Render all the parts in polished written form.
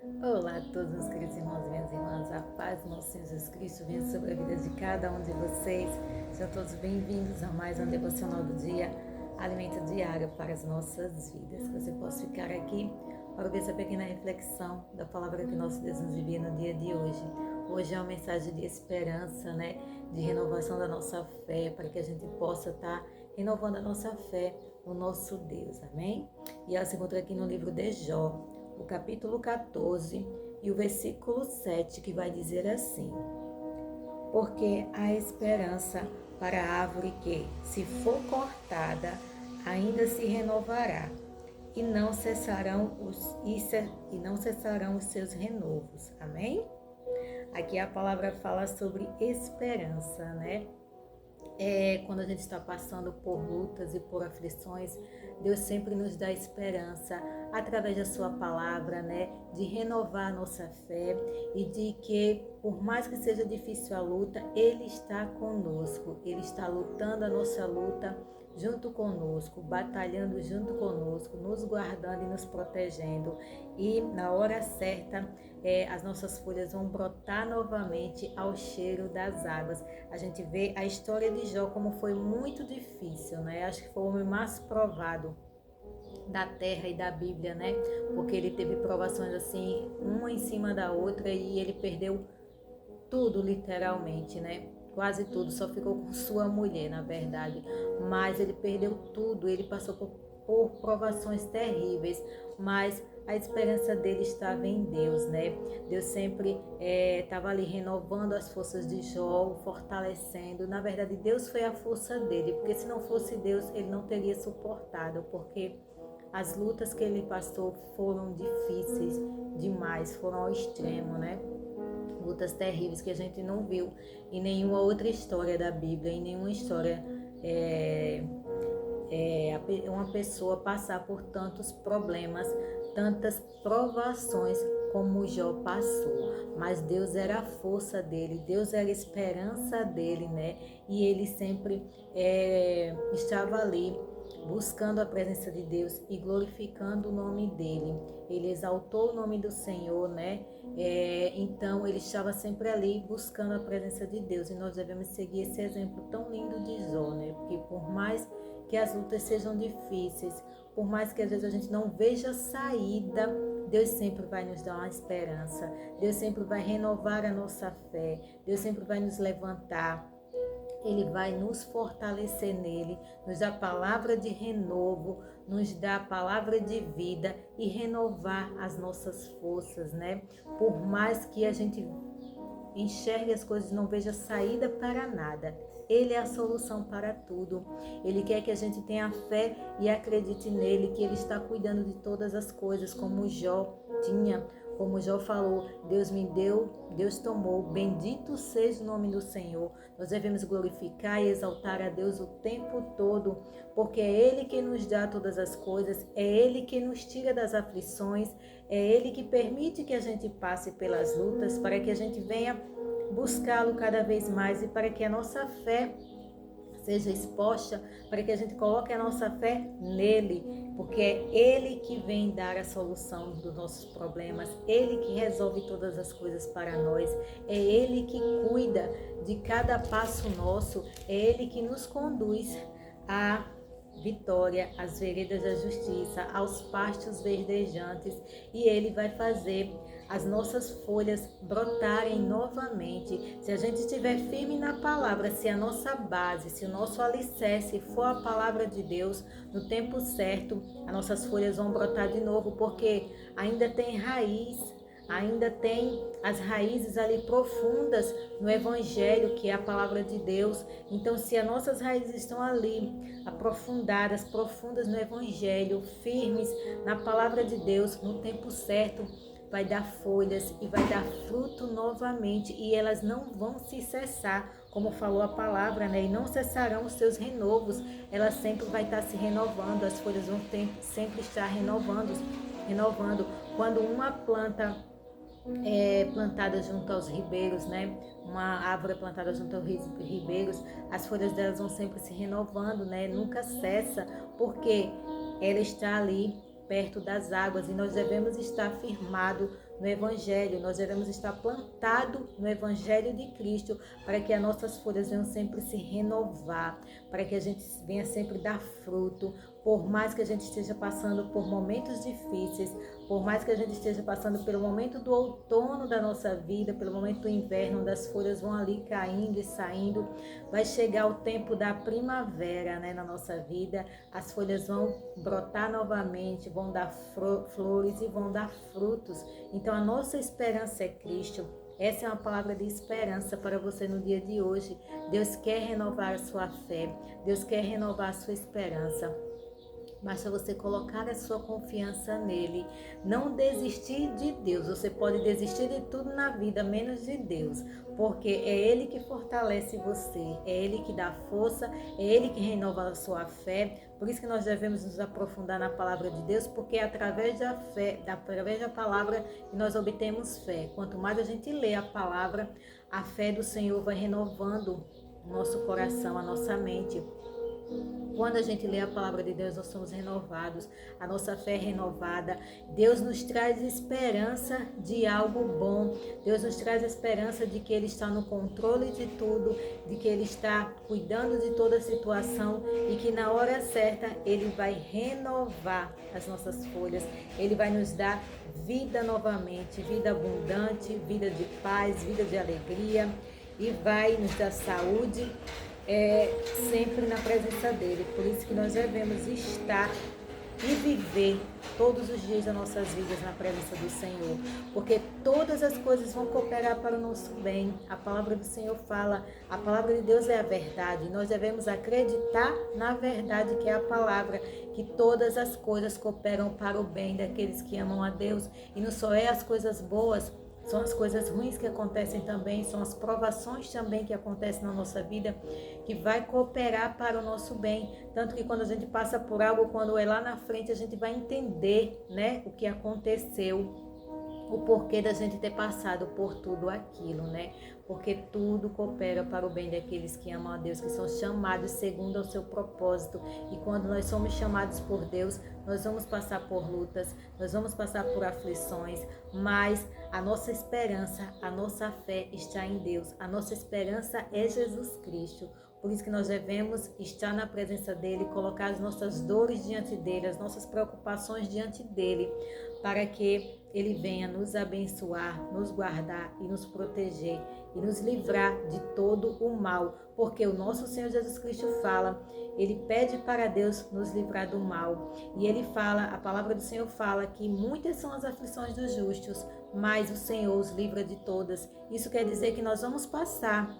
Olá a todos, meus queridos irmãos e minhas irmãs. A paz do nosso Senhor Jesus Cristo venha sobre a vida de cada um de vocês. Sejam todos bem-vindos a mais um devocional do dia, alimento diário para as nossas vidas. Que você possa ficar aqui para ouvir essa pequena reflexão da palavra que nosso Deus nos envia no dia de hoje. Hoje é uma mensagem de esperança, de renovação da nossa fé, para que a gente possa estar renovando a nossa fé no nosso Deus, amém? E ela se encontra aqui no livro de Jó, o capítulo 14 e o versículo 7, que vai dizer assim: porque há esperança para a árvore que, se for cortada, ainda se renovará, e não cessarão os seus renovos. Amém? Aqui a palavra fala sobre esperança, quando a gente está passando por lutas e por aflições, Deus sempre nos dá esperança através da sua palavra, de renovar a nossa fé e de que, por mais que seja difícil a luta, Ele está conosco, Ele está lutando a nossa luta junto conosco, batalhando junto conosco, nos guardando e nos protegendo. E na hora certa, as nossas folhas vão brotar novamente ao cheiro das águas. A gente vê a história de Jó como foi muito difícil, Acho que foi o homem mais provado da terra e da Bíblia, Porque ele teve provações assim, uma em cima da outra, e ele perdeu tudo literalmente, Quase tudo, só ficou com sua mulher, na verdade. Mas ele perdeu tudo, ele passou por provações terríveis, mas a esperança dele estava em Deus, Deus sempre estava ali renovando as forças de Jó, fortalecendo. Na verdade, Deus foi a força dele, porque se não fosse Deus, ele não teria suportado, porque as lutas que ele passou foram difíceis demais, foram ao extremo, Lutas terríveis que a gente não viu em nenhuma outra história da Bíblia, em nenhuma história uma pessoa passar por tantos problemas, tantas provações como Jó passou. Mas Deus era a força dele, Deus era a esperança dele, E ele sempre estava ali buscando a presença de Deus e glorificando o nome dele. Ele exaltou o nome do Senhor, então ele estava sempre ali buscando a presença de Deus, e nós devemos seguir esse exemplo tão lindo de Jó, Porque por mais que as lutas sejam difíceis, por mais que às vezes a gente não veja saída, Deus sempre vai nos dar uma esperança, Deus sempre vai renovar a nossa fé, Deus sempre vai nos levantar. Ele vai nos fortalecer nele, nos dá palavra de renovo, nos dá palavra de vida e renovar as nossas forças, Por mais que a gente enxergue as coisas, não veja saída para nada, Ele é a solução para tudo. Ele quer que a gente tenha fé e acredite nele, que Ele está cuidando de todas as coisas, como Jó tinha. Como Jó falou, Deus me deu, Deus tomou, bendito seja o nome do Senhor. Nós devemos glorificar e exaltar a Deus o tempo todo, porque é Ele que nos dá todas as coisas, é Ele que nos tira das aflições, é Ele que permite que a gente passe pelas lutas, para que a gente venha buscá-lo cada vez mais e para que a nossa fé seja exposta, para que a gente coloque a nossa fé nele, porque é Ele que vem dar a solução dos nossos problemas, Ele que resolve todas as coisas para nós, é Ele que cuida de cada passo nosso, é Ele que nos conduz a vitória, às veredas da justiça, aos pastos verdejantes, e Ele vai fazer as nossas folhas brotarem novamente. Se a gente estiver firme na palavra, se a nossa base, se o nosso alicerce for a palavra de Deus, no tempo certo, as nossas folhas vão brotar de novo, porque ainda tem raiz, ainda tem as raízes ali profundas no Evangelho, que é a palavra de Deus. Então, se as nossas raízes estão ali, aprofundadas, profundas no Evangelho, firmes na palavra de Deus, no tempo certo, vai dar folhas e vai dar fruto novamente, e elas não vão se cessar, como falou a palavra, E não cessarão os seus renovos. Ela sempre vai estar se renovando, as folhas vão sempre estar renovando. Quando uma planta plantada junto aos ribeiros, Uma árvore plantada junto aos ribeiros, as folhas delas vão sempre se renovando, Nunca cessa, porque ela está ali perto das águas e nós devemos estar firmados no Evangelho, nós devemos estar plantados no Evangelho de Cristo para que as nossas folhas venham sempre se renovar, para que a gente venha sempre dar fruto, por mais que a gente esteja passando por momentos difíceis, por mais que a gente esteja passando pelo momento do outono da nossa vida, pelo momento do inverno, onde as folhas vão ali caindo e saindo, vai chegar o tempo da primavera, né, na nossa vida, as folhas vão brotar novamente, vão dar flores e vão dar frutos. Então a nossa esperança é Cristo. Essa é uma palavra de esperança para você no dia de hoje. Deus quer renovar a sua fé, Deus quer renovar a sua esperança. Basta você colocar a sua confiança nele, não desistir de Deus. Você pode desistir de tudo na vida, menos de Deus, porque é Ele que fortalece você, é Ele que dá força, é Ele que renova a sua fé. Por isso que nós devemos nos aprofundar na palavra de Deus, porque é através da fé, através da palavra que nós obtemos fé. Quanto mais a gente lê a palavra, a fé do Senhor vai renovando o nosso coração, a nossa mente. Quando a gente lê a palavra de Deus, nós somos renovados, a nossa fé é renovada. Deus nos traz esperança de algo bom. Deus nos traz a esperança de que Ele está no controle de tudo, de que Ele está cuidando de toda a situação e que na hora certa Ele vai renovar as nossas folhas. Ele vai nos dar vida novamente, vida abundante, vida de paz, vida de alegria e vai nos dar saúde. Sempre na presença dele. Por isso que nós devemos estar e viver todos os dias das nossas vidas na presença do Senhor, porque todas as coisas vão cooperar para o nosso bem. A palavra do Senhor fala, a palavra de Deus é a verdade. Nós devemos acreditar na verdade que é a palavra, que todas as coisas cooperam para o bem daqueles que amam a Deus, e não só é as coisas boas, são as coisas ruins que acontecem também, são as provações também que acontecem na nossa vida, que vai cooperar para o nosso bem. Tanto que quando a gente passa por algo, quando é lá na frente, a gente vai entender, né, o que aconteceu, o porquê da gente ter passado por tudo aquilo, né? Porque tudo coopera para o bem daqueles que amam a Deus, que são chamados segundo o seu propósito. E quando nós somos chamados por Deus, nós vamos passar por lutas, nós vamos passar por aflições, mas a nossa esperança, a nossa fé está em Deus. A nossa esperança é Jesus Cristo. Por isso que nós devemos estar na presença dEle, colocar as nossas dores diante dEle, as nossas preocupações diante dEle, para que Ele venha nos abençoar, nos guardar e nos proteger e nos livrar de todo o mal. Porque o nosso Senhor Jesus Cristo fala, Ele pede para Deus nos livrar do mal. E Ele fala, a palavra do Senhor fala que muitas são as aflições dos justos, mas o Senhor os livra de todas. Isso quer dizer que nós vamos passar.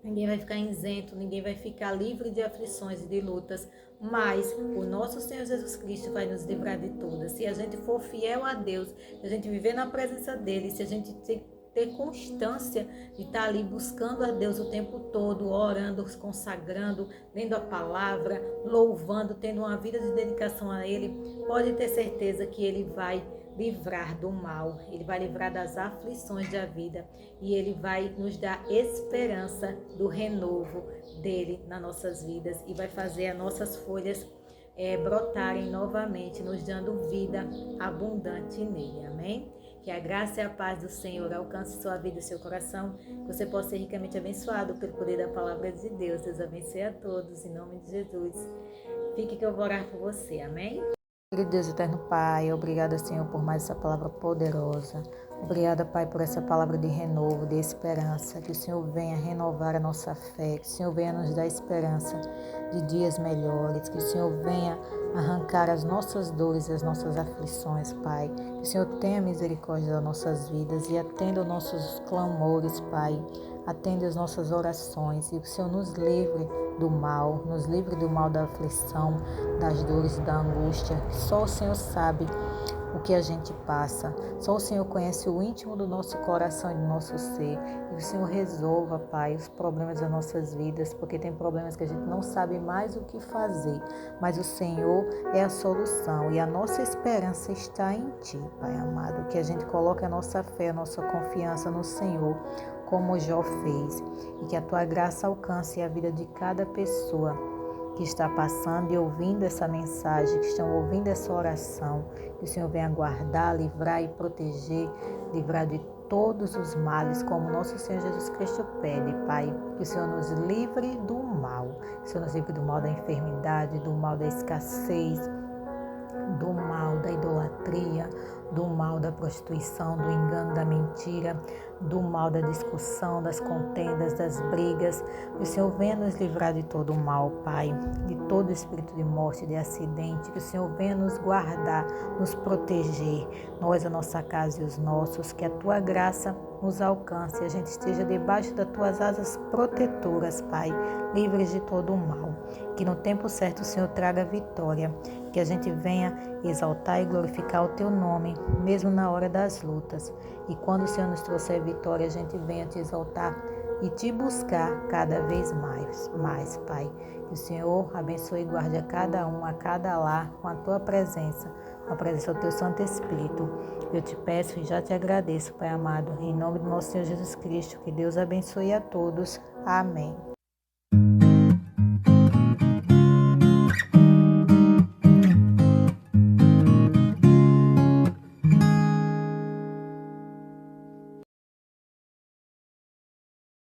Ninguém vai ficar isento, ninguém vai ficar livre de aflições e de lutas, mas o nosso Senhor Jesus Cristo vai nos livrar de todas. Se a gente for fiel a Deus, se a gente viver na presença dEle, se a gente ter constância de estar ali buscando a Deus o tempo todo, orando, consagrando, lendo a palavra, louvando, tendo uma vida de dedicação a Ele, pode ter certeza que Ele vai livrar do mal, Ele vai livrar das aflições da vida e Ele vai nos dar esperança do renovo dEle nas nossas vidas e vai fazer as nossas folhas brotarem novamente, nos dando vida abundante nele, amém? Que a graça e a paz do Senhor alcance sua vida e seu coração, que você possa ser ricamente abençoado pelo poder da palavra de Deus. Deus abençoe a todos, em nome de Jesus. Fique que eu vou orar por você, amém? Querido Deus eterno Pai, obrigada, Senhor, por mais essa palavra poderosa. Obrigada, Pai, por essa palavra de renovo, de esperança. Que o Senhor venha renovar a nossa fé, que o Senhor venha nos dar esperança de dias melhores, que o Senhor venha arrancar as nossas dores e as nossas aflições, Pai. Que o Senhor tenha misericórdia das nossas vidas e atenda os nossos clamores, Pai. Atenda as nossas orações e que o Senhor nos livre do mal, nos livre do mal da aflição, das dores e da angústia. Só o Senhor sabe o que a gente passa. Só o Senhor conhece o íntimo do nosso coração e do nosso ser. E que o Senhor resolva, Pai, os problemas das nossas vidas, porque tem problemas que a gente não sabe mais o que fazer. Mas o Senhor é a solução e a nossa esperança está em Ti, Pai amado. Que a gente coloque a nossa fé, a nossa confiança no Senhor, como Jó fez. E que a Tua graça alcance a vida de cada pessoa que está passando e ouvindo essa mensagem, que estão ouvindo essa oração. Que o Senhor venha guardar, livrar e proteger, livrar de todos os males, como nosso Senhor Jesus Cristo pede, Pai. Que o Senhor nos livre do mal. Que o Senhor nos livre do mal da enfermidade, do mal da escassez, do mal da idolatria, do mal da prostituição, do engano, da mentira, do mal da discussão, das contendas, das brigas. Que o Senhor venha nos livrar de todo o mal, Pai, de todo espírito de morte, de acidente. Que o Senhor venha nos guardar, nos proteger, nós, a nossa casa e os nossos. Que a Tua graça nos alcance e a gente esteja debaixo das Tuas asas protetoras, Pai, livres de todo o mal. Que no tempo certo o Senhor traga vitória. Que a gente venha exaltar e glorificar o Teu nome, mesmo na hora das lutas. E quando o Senhor nos trouxer vitória, a gente venha te exaltar e te buscar cada vez mais, Pai. Que o Senhor abençoe e guarde a cada um, a cada lar, com a Tua presença, com a presença do Teu Santo Espírito. Eu te peço e já te agradeço, Pai amado, em nome do nosso Senhor Jesus Cristo. Que Deus abençoe a todos. Amém.